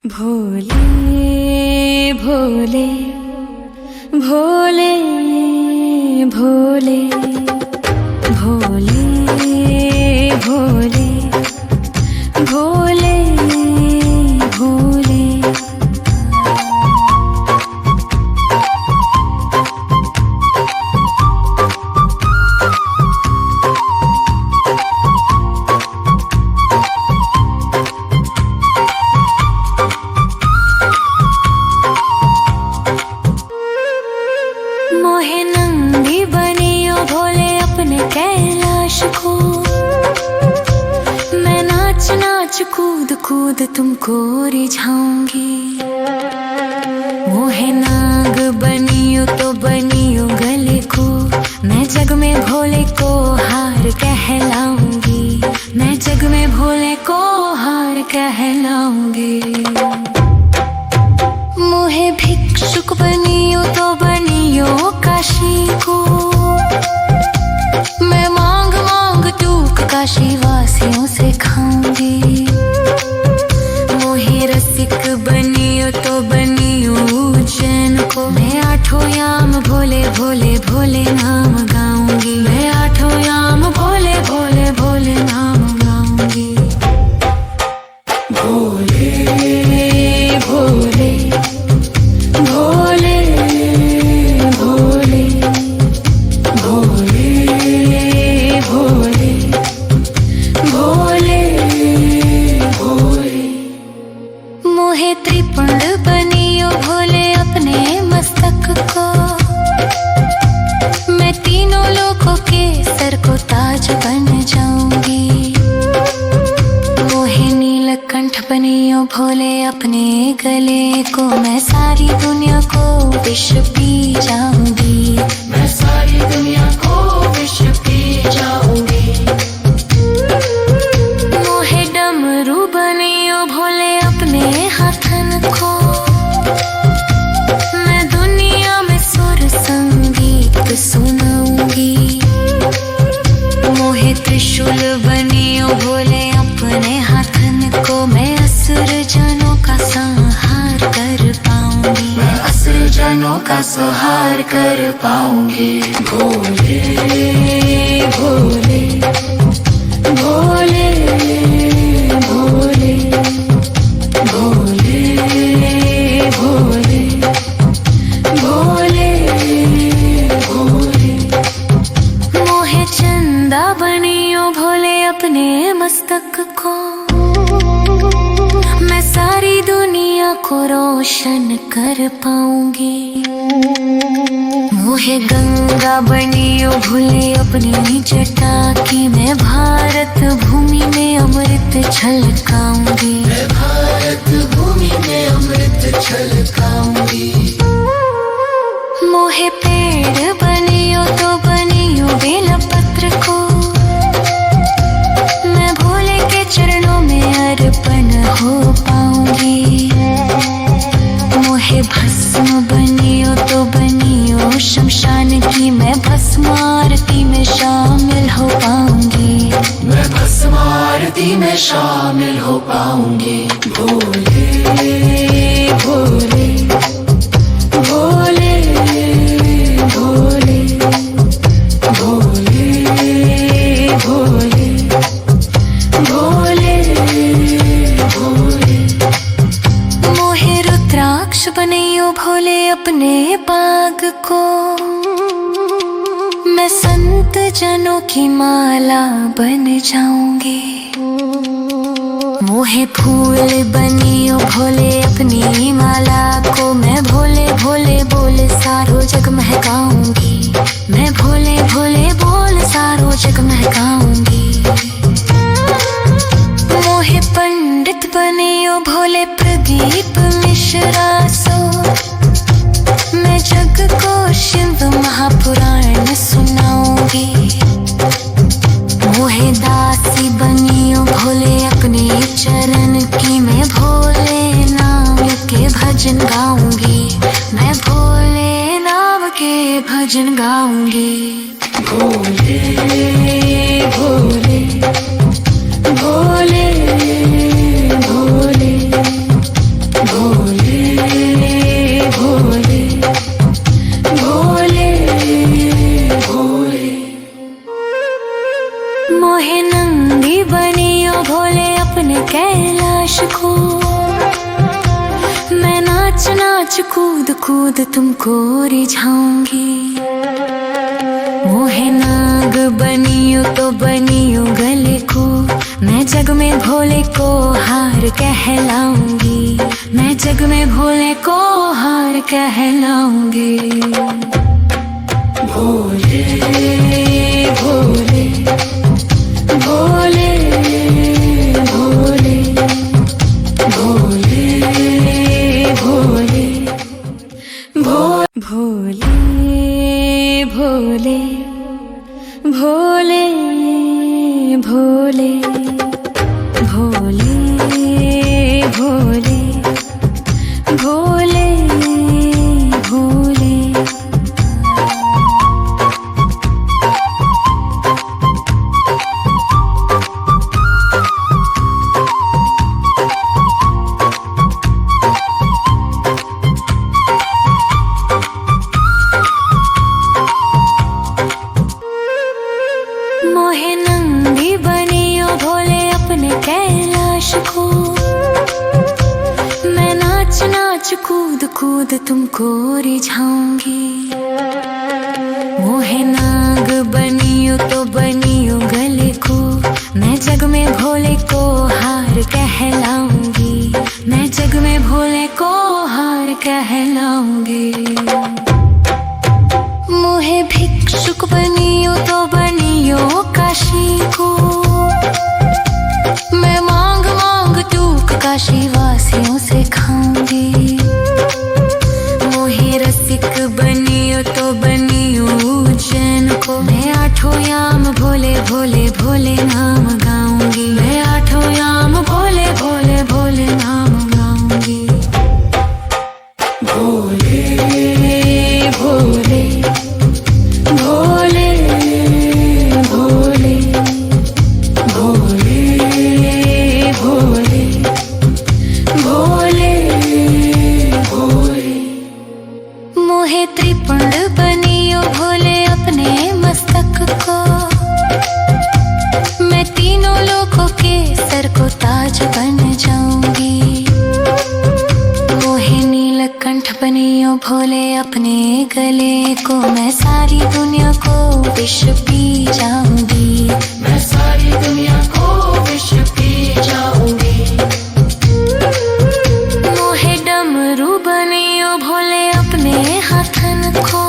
भोले भोले भोले भोले भोले भोले भोले भोले। मोहे नंदी बनियो भोले अपने कैलाश को, मैं नाच नाच कूद कूद तुमको रिझाऊंगी। मोहे नाग बनियो तो बनियो गले को, मैं जग में भोले को हार कहलाऊंगी। मैं जग में भोले को हार कहलाऊंगी। मोहे भिक्षुक बनियो तो बनियो काशी को, मैं मांग मांग टूक काशी वासियों से खाऊंगी। मोहे रसिक बनियो तो बनियो उज्जैन को, मैं आठों याम भोले भोले भोले नाम गाऊंगी। मैं आठों याम भोले भोले भोले नाम गाऊंगी। भोले भोले भोले भोले भोले भोले भोले भोले। मोहे त्रिपुंड बनियो भोले अपने मस्तक को, मैं तीनों लोकों के सर को ताज बन जाऊंगी। मोहे नीलकंठ बनियो भोले अपने गले को, मैं सारी दुनिया को विष पी जाऊंगी। मैं सारी दुनिया को विष पी जाऊंगी। मोहे डमरू बनियो भोले अपने हाथन को, मैं दुनिया में सुर संगीत सुनाऊंगी। मोहे त्रिशूल बनियो भोले अपने हाथन को, मैं असुर जनों का संहार कर पाऊंगी। मैं असुर जनों का संहार कर पाऊंगी। भोले भोले भोले भोले भोले भोले भोले भोले। मोहे चंदा बनियो भोले अपने मस्तक को, मैं सारी दुनिया को रोशन कर पाऊंगी। मोहे गंगा बनियो भोले अपनी जटा की, मैं भारत भूमि में अमृत छलकाऊंगी। मैं भारत भूमि में अमृत छलकाऊंगी। मोहे पेड़ बनियो तो बनियो बेलपत्र को, मैं भोले के चरणों में अर्पण हो पाऊंगी। मोहे भस्म बनियो तो बनियो शमशान की, मैं भस्म आरती में शामिल हो पाऊंगी। मैं भस्म आरती में शामिल हो पाऊंगी। भोले भोले भोले भोले भोले भोले भोले भोले। मोहे रुद्राक्ष बनियो भोले अपने बाग को, मैं संत जनों की माला बन जाऊंगी। मोहे फूल बनियो भोले अपनी माला को, मैं भोले भोले बोल सारो जग महकाऊंगी। मैं भोले भोले बोल सारो जग महकाऊंगी। मोहे पंडित बनियो भोले प्रदीप मिश्रा सो, मैं जग को शिव महापुराण सुनाऊंगी। मोहे दासी बनियो भोले अपने चरण की, मैं भोले नाम के भजन गाऊंगी। मैं भोले नाम के भजन गाऊंगी। भोले भोले भोले भोले नाच कूद कूद तुमको रिझाऊंगी। मोहे नाग बनियो तो बनियो गले को, मैं जग में भोले को हार कहलाऊंगी। मैं जग में भोले को हार कहलाऊंगी। भोले भोले भोले भोले भोले भोले भोले भोले भोले भोले भोले भोले भोले भोले। मोहे नंदी बनियो भोले अपने कैलाश को, मैं नाच नाच कूद कूद तुमको रिझाऊंगी। मोहे नाग बनियो तो बनियो गले को, मैं जग में भोले को हार कहलाऊंगी। मैं जग में भोले को हार कहलाऊंगी। मोहे भिक्षुक बनियो तो बनियो काशी को, मैं मांग मांग टूक काशी वासियों से खाऊंगी। मोहे रसिक बनियो तो बनियो उज्जैन को, मैं आठों याम भोले भोले भोले नाम गाऊंगी। मैं आठों याम भोले भोले भोले नाम गाऊंगी। भोले भोले भोले भोले भोले भोले भोले भोले। मोहे त्रिपुंड बनियो भोले अपने मस्तक को, मैं तीनों लोकों के सर को ताज बन जाऊंगी। मोहे नीलकंठ बनियो भोले अपने गले को, मैं सारी दुनिया को विष पी जाऊंगी। मैं सारी दुनिया को विष पी जाऊंगी। मोहे डमरू बनियो भोले अपने हाथन को,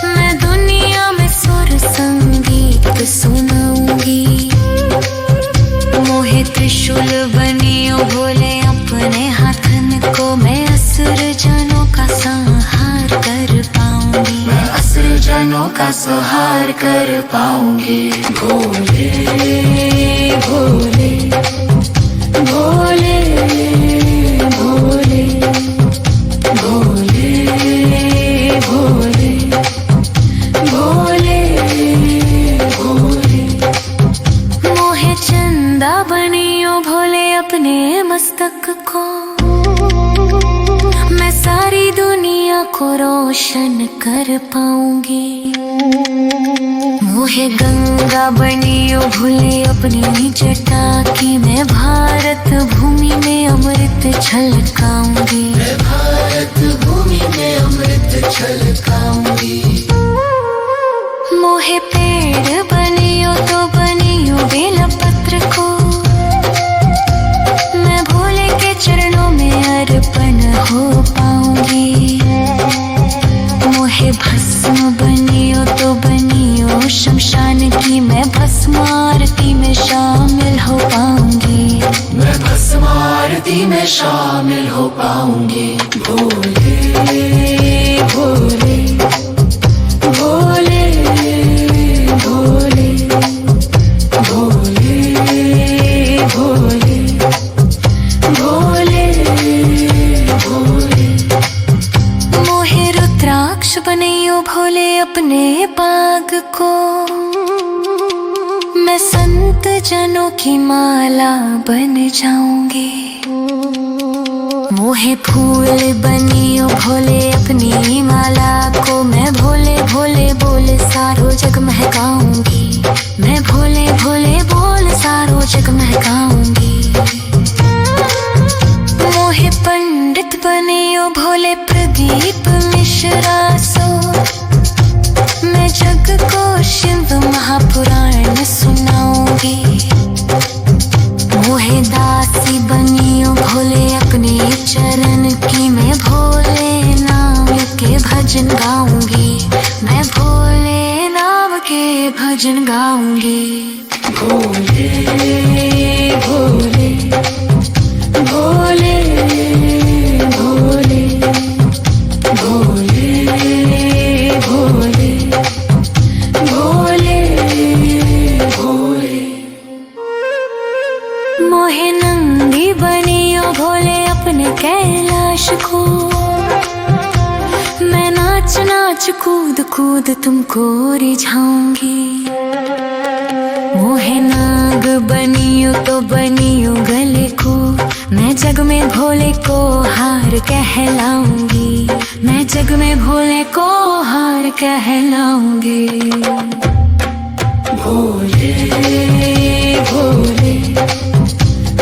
मैं दुनिया में सुर संगीत सुनाऊंगी। मोहे त्रिशूल बनियो भोले अपने हाथन को, मैं असुर जनों का संहार कर पाऊंगी। मैं असुर जनों का संहार कर पाऊंगी। भोले भोले भोले भोले भोले भोले भोले भोले। मोहे चंदा बनियो भोले अपने मस्तक को, मैं सारी दुनिया को रोशन कर पाऊंगी। मोहे गंगा बनियो भोले अपनी जटा की, मैं भारत भूमि में अमृत छलकाऊंगी। मैं भारत भूमि में अमृत छलकाऊंगी। मोहे पेड़ बनियो तो बनियो बेलपत्र को, मैं भोले के चरणों में अर्पण हो पाऊंगी। मोहे भस्म बनियो तो बनियो शमशान की, मैं भस्म आरती में शामिल हो पाऊंगी। मैं भस्म आरती में शामिल हो पाऊंगी। भोले भोले भोले भोले भोले भोले भोले भोले। मोहे रुद्राक्ष बनियो भोले अपने बाग को, मैं संत जनों की माला बन जाऊंगी। मोहे फूल बनियो भोले अपनी माला को, मैं भोले भोले बोल सारो जग महकाऊंगी। मैं भोले भोले बोल सारो जग महकाऊंगी। मोहे पंडित भोले अपने चरण की, मैं भोले नाम के भजन गाऊंगी, मैं भोले नाम के भजन गाऊंगी। भोले भोले भोले भोले भोले भोले भोले भोले। मोहे नंदी बनियो भोले अपने कैलाश को, मैं नाच नाच कूद कूद तुमको रिझाऊंगी। मोहे नाग बनियो तो बनियो गले को, मैं जग में भोले को हार कहलाऊंगी, मैं जग में भोले को हार कहलाऊंगी। भोले भोले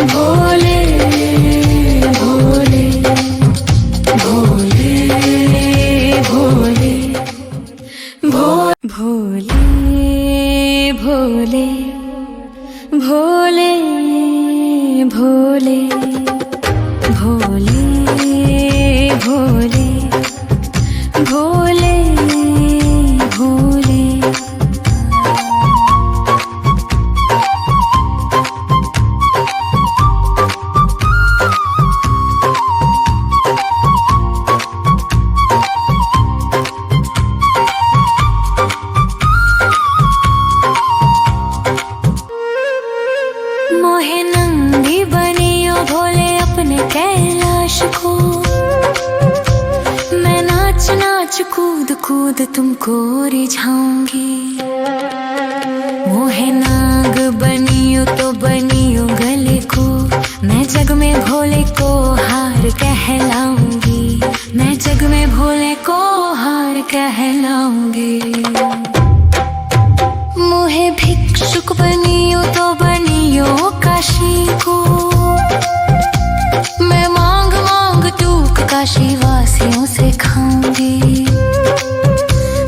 भोले भोले भोले भोले भोले भोले भोले भोले भोले भोले भोले भोले। मोहे नंदी बनियो भोले अपने कैलाश को, मैं नाच नाच कूद कूद तुमको रिझाऊंगी। मोहे नाग बनियो तो बनियो गले को, मैं जग में भोले को हार कहलाऊंगी, मैं जग में भोले को हार कहलाऊंगी। मोहे भिक्षुक बनियो तो बनियो काशी को, मैं मांग मांग टूक काशी वासियों से खाऊंगी।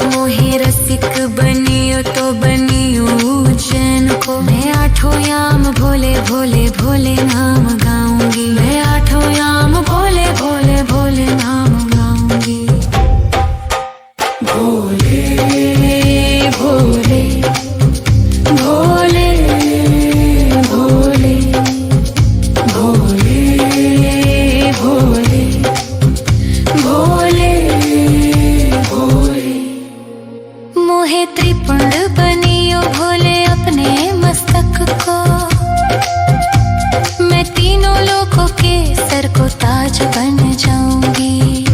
मोहे रसिक बनियो तो बनियो उज्जैन को, मैं आठों याम भोले भोले भोले नाम गाऊंगी, मैं आठों याम भोले भोले भोले नाम गाऊंगी। भोले भोले भोले भोले भोले भोले भोले भोले। मोहे त्रिपुंड बनियो भोले अपने मस्तक को, मैं तीनों लोकों के सर को ताज बन जाऊंगी।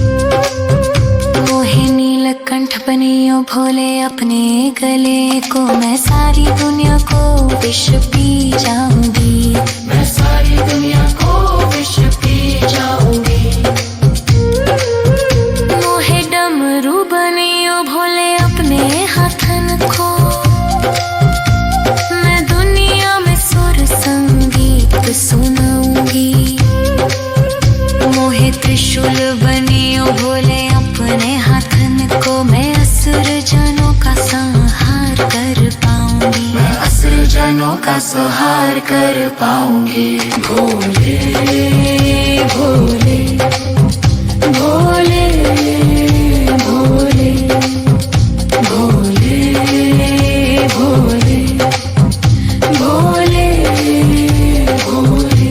मोहे नीलकंठ बनियो भोले अपने गले को, मैं सारी दुनिया को विष पी जाऊंगी, मैं सारी दुनिया को विष पी जाऊंगी। मोहे डमरू बनियो भोले अपने हाथन को, मैं दुनिया में सुर संगीत सुनाऊंगी। मोहे त्रिशूल बनियो भोले अपने हाथन को, मैं असुर जनों का संहार कर पाऊंगी, मैं असुर जनों का संहार कर पाऊंगी। भोले भोले भोले भोले भोले भोले भोले भोले।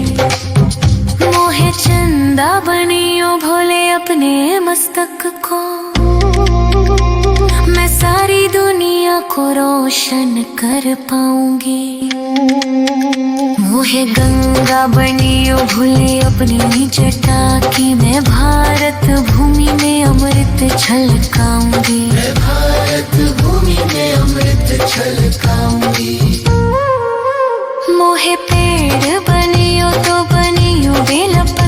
मोहे चंदा बनियो भोले अपने मस्तक को, मैं सारी दुनिया को रोशन कर पाऊंगी। मोहे गंगा बनियो भोले अपनी जटा की, मैं भारत भूमि में अमृत छलकाऊंगी, मैं भारत भूमि में अमृत छलकाऊंगी। मोहे पेड़ बनियो तो बनियो बेलपत्र